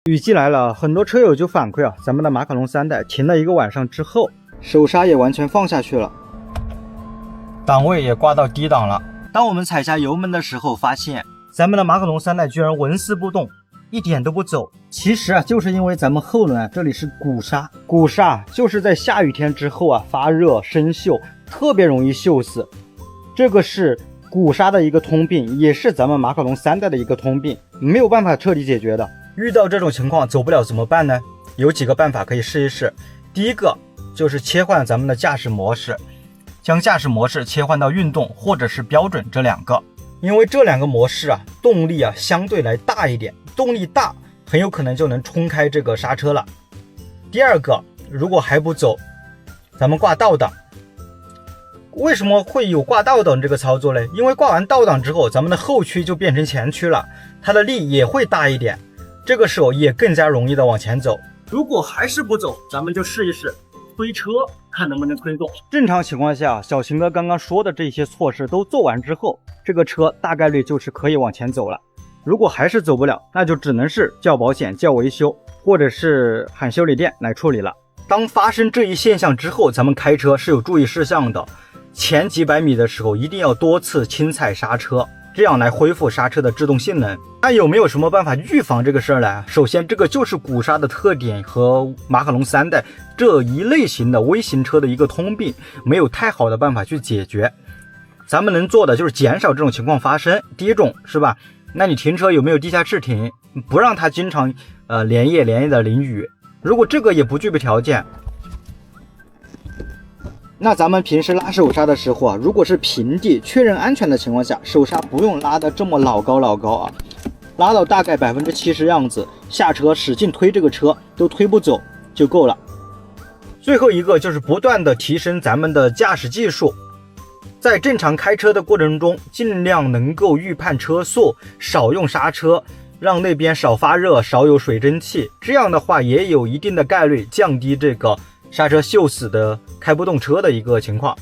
雨季来了，很多车友就反馈咱们的马卡龙3代停了1个晚上之后，手刹也完全放下去了，档位也挂到低档了。当我们踩下油门的时候，发现咱们的马卡龙3代居然纹丝不动，一点都不走。其实就是因为咱们后轮这里是鼓刹，鼓刹就是在下雨天之后发热生锈，特别容易锈死。这个是鼓刹的一个通病，也是咱们马卡龙3代的一个通病，没有办法彻底解决的。遇到这种情况走不了怎么办呢？有几个办法可以试一试。第一个就是切换咱们的驾驶模式，将驾驶模式切换到运动或者是标准这2个，因为这2个模式动力相对来大一点，动力大很有可能就能冲开这个刹车了。第二个，如果还不走，咱们挂倒档。为什么会有挂倒档这个操作呢？因为挂完倒档之后，咱们的后驱就变成前驱了，它的力也会大一点，这个时候也更加容易的往前走。如果还是不走，咱们就试一试推车，看能不能推动。正常情况下，小秦哥刚刚说的这些措施都做完之后，这个车大概率就是可以往前走了。如果还是走不了，那就只能是叫保险、叫维修，或者是喊修理店来处理了。当发生这一现象之后，咱们开车是有注意事项的。前几百米的时候一定要多次轻踩刹车，这样来恢复刹车的制动性能。那有没有什么办法预防这个事儿呢？首先，这个就是鼓刹的特点和马卡龙3代这一类型的微型车的一个通病，没有太好的办法去解决。咱们能做的就是减少这种情况发生。第一种是吧？那你停车有没有地下室停？不让它经常连夜的淋雨。如果这个也不具备条件，那咱们平时拉手刹的时候如果是平地确认安全的情况下，手刹不用拉的这么老高拉到大概70%样子，下车使劲推这个车都推不走就够了。最后一个就是不断的提升咱们的驾驶技术，在正常开车的过程中，尽量能够预判车速，少用刹车，让那边少发热，少有水蒸气，这样的话也有一定的概率降低这个刹车锈死的开不动车的一个情况。